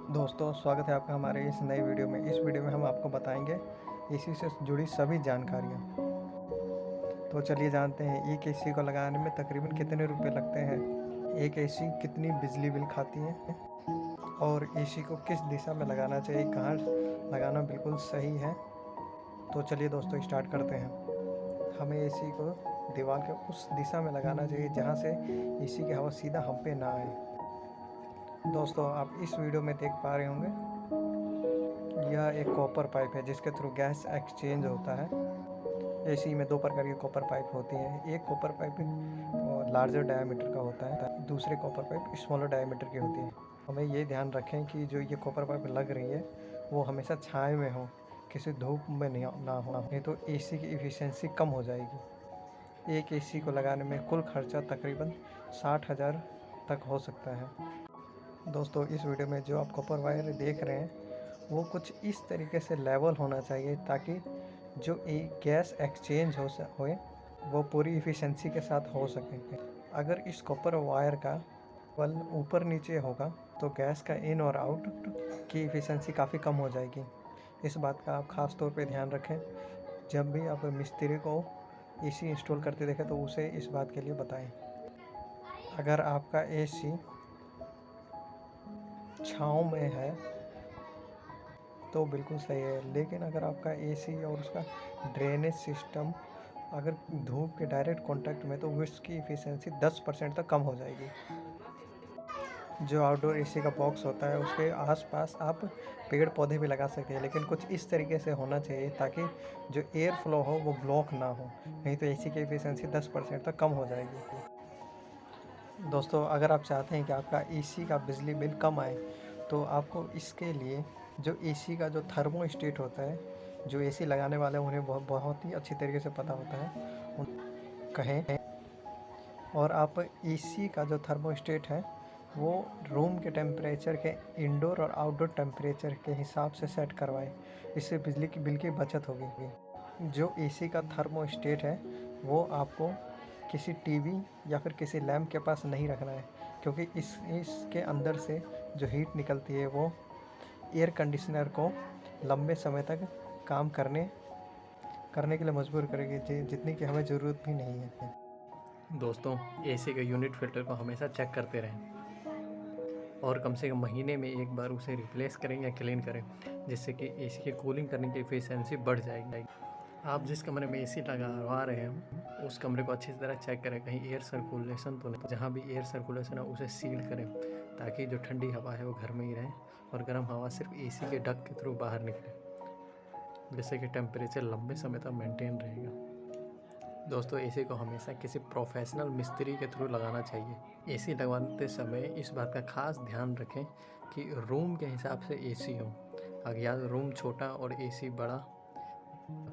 दोस्तों, स्वागत है आपका हमारे इस नए वीडियो में। इस वीडियो में हम आपको बताएंगे एसी से जुड़ी सभी जानकारियाँ। तो चलिए जानते हैं एक एसी को लगाने में तकरीबन कितने रुपए लगते हैं, एक एसी कितनी बिजली बिल खाती है और एसी को किस दिशा में लगाना चाहिए, कहाँ लगाना बिल्कुल सही है। तो चलिए दोस्तों स्टार्ट करते हैं। हमें एसी को दीवार के उस दिशा में लगाना चाहिए जहाँ से एसी की हवा सीधा हम पे ना आए। दोस्तों, आप इस वीडियो में देख पा रहे होंगे, यह एक कॉपर पाइप है जिसके थ्रू गैस एक्सचेंज होता है। एसी में दो प्रकार की कॉपर पाइप होती है। एक कॉपर पाइप लार्जर डायमीटर का होता है, दूसरे कॉपर पाइप स्मॉलर डायमीटर की होती है। हमें ये ध्यान रखें कि जो ये कॉपर पाइप लग रही है वो हमेशा छाए में हो, किसी धूप में नहीं ना हो, नहीं तो एसी की एफिशिएंसी कम हो जाएगी। एक एसी को लगाने में कुल खर्चा तकरीबन 60,000 तक हो सकता है। दोस्तों, इस वीडियो में जो आप कॉपर वायर देख रहे हैं वो कुछ इस तरीके से लेवल होना चाहिए ताकि जो गैस एक्सचेंज होए वो पूरी इफ़िशेंसी के साथ हो सके। अगर इस कॉपर वायर का बल ऊपर नीचे होगा तो गैस का इन और आउट की इफ़िशेंसी काफ़ी कम हो जाएगी। इस बात का आप ख़ास तौर पे ध्यान रखें। जब भी आप मिस्त्री को एसी इंस्टॉल करते देखें तो उसे इस बात के लिए बताएं। अगर आपका एसी छाँव में है तो बिल्कुल सही है, लेकिन अगर आपका एसी और उसका ड्रेनेज सिस्टम अगर धूप के डायरेक्ट कांटेक्ट में तो उसकी एफिशिएंसी 10% तक कम हो जाएगी। जो आउटडोर एसी का बॉक्स होता है उसके आसपास आप पेड़ पौधे भी लगा सकते हैं, लेकिन कुछ इस तरीके से होना चाहिए ताकि जो एयर फ्लो हो वो ब्लॉक ना हो, नहीं तो एसी की एफिशिएंसी 10% तक कम हो जाएगी। दोस्तों, अगर आप चाहते हैं कि आपका एसी का बिजली बिल कम आए तो आपको इसके लिए जो एसी का जो थर्मोस्टेट होता है, जो एसी लगाने वाले उन्हें बहुत ही अच्छी तरीके से पता होता है, उन कहें और आप एसी का जो थर्मोस्टेट है वो रूम के टेम्परेचर के इंडोर और आउटडोर टेम्परेचर के हिसाब से सेट करवाएं। इससे बिजली की बिल की बचत होगी। जो एसी का थर्मोस्टेट है वो आपको किसी टीवी या फिर किसी लैंप के पास नहीं रखना है, क्योंकि इसके अंदर से जो हीट निकलती है वो एयर कंडीशनर को लंबे समय तक काम करने के लिए मजबूर करेगी, जितनी कि हमें ज़रूरत भी नहीं है। दोस्तों, एसी के यूनिट फिल्टर को हमेशा चेक करते रहें और कम से कम महीने में एक बार उसे रिप्लेस करें या क्लीन करें, जिससे कि एसी की कूलिंग करने की एफिशिएंसी बढ़ जाएगी। आप जिस कमरे में एसी लगवा रहे हैं उस कमरे को अच्छी तरह चेक करें, कहीं एयर सर्कुलेशन तो नहीं। जहाँ भी एयर सर्कुलेशन है उसे सील करें ताकि जो ठंडी हवा है वो घर में ही रहे और गर्म हवा सिर्फ एसी के डक्ट के थ्रू बाहर निकले, जिससे कि टेम्परेचर लंबे समय तक मेंटेन रहेगा। दोस्तों, एसी को हमेशा किसी प्रोफेशनल मिस्त्री के थ्रू लगाना चाहिए। एसी लगवाते समय इस बात का खास ध्यान रखें कि रूम के हिसाब से एसी हो। अगर या रूम छोटा और एसी बड़ा,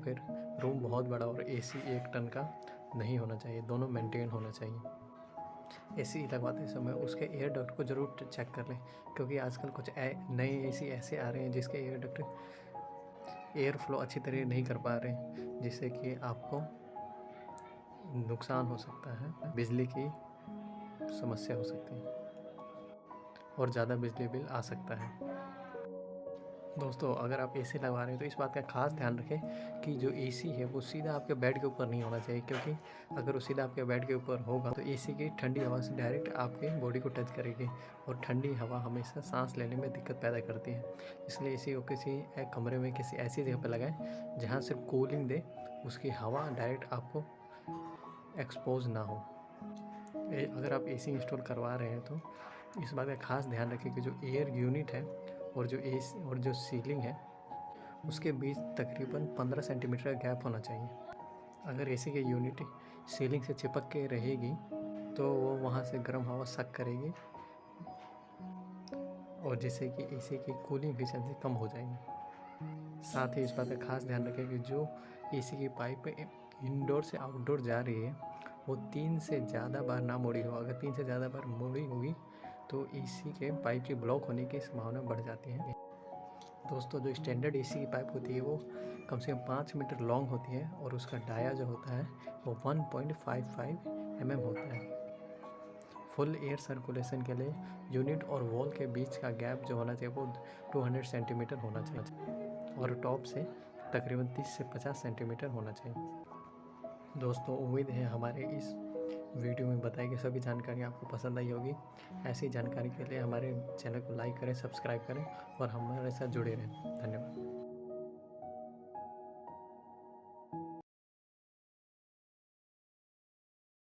फिर रूम बहुत बड़ा और एसी 1 टन का नहीं होना चाहिए, दोनों मेंटेन होना चाहिए। एसी लगवाते समय उसके एयर डक्ट को ज़रूर चेक कर लें, क्योंकि आजकल कुछ नए एसी ऐसे आ रहे हैं जिसके एयर डक्ट एयर फ्लो अच्छी तरह नहीं कर पा रहे हैं, जिससे कि आपको नुकसान हो सकता है, बिजली की समस्या हो सकती है और ज़्यादा बिजली बिल आ सकता है। दोस्तों, अगर आप एसी लगवा रहे हैं तो इस बात का खास ध्यान रखें कि जो एसी है वो सीधा आपके बेड के ऊपर नहीं होना चाहिए, क्योंकि अगर वो सीधा आपके बेड के ऊपर होगा तो एसी की ठंडी हवा से डायरेक्ट आपके बॉडी को टच करेगी और ठंडी हवा हमेशा सांस लेने में दिक्कत पैदा करती है। इसलिए एसी को किसी कमरे में किसी ऐसी जगह पर लगाएं जहाँ सिर्फ कूलिंग दे, उसकी हवा डायरेक्ट आपको एक्सपोज ना हो। अगर आप एसी इंस्टॉल करवा रहे हैं तो इस बात का खास ध्यान रखें कि जो एयर यूनिट है और जो एसी और जो सीलिंग है उसके बीच तकरीबन 15 सेंटीमीटर का गैप होना चाहिए। अगर एसी की यूनिट सीलिंग से चिपक के रहेगी तो वो वहाँ से गर्म हवा सक करेगी और जिससे कि एसी की कूलिंग एफिशिएंसी कम हो जाएगी। साथ ही इस बात का खास ध्यान रखें कि जो एसी की पाइप इंडोर से आउटडोर जा रही है वो 3 से ज़्यादा बार ना मोड़ी हो। अगर 3 से ज़्यादा बार मोड़ी होगी तो एसी के पाइप की ब्लॉक होने की संभावना बढ़ जाती है। दोस्तों, जो स्टैंडर्ड एसी की पाइप होती है वो कम से कम 5 मीटर लॉन्ग होती है और उसका डाया जो होता है वो 1.55 mm होता है। फुल एयर सर्कुलेशन के लिए यूनिट और वॉल के बीच का गैप जो होना चाहिए वो 200 सेंटीमीटर होना चाहिए और टॉप से तकरीबन 30 से 50 सेंटीमीटर होना चाहिए। दोस्तों उम्मीद है हमारे इस वीडियो में बताई गई सभी जानकारी आपको पसंद आई होगी। ऐसी जानकारी के लिए हमारे चैनल को लाइक करें, सब्सक्राइब करें और हमारे साथ जुड़े रहें। धन्यवाद।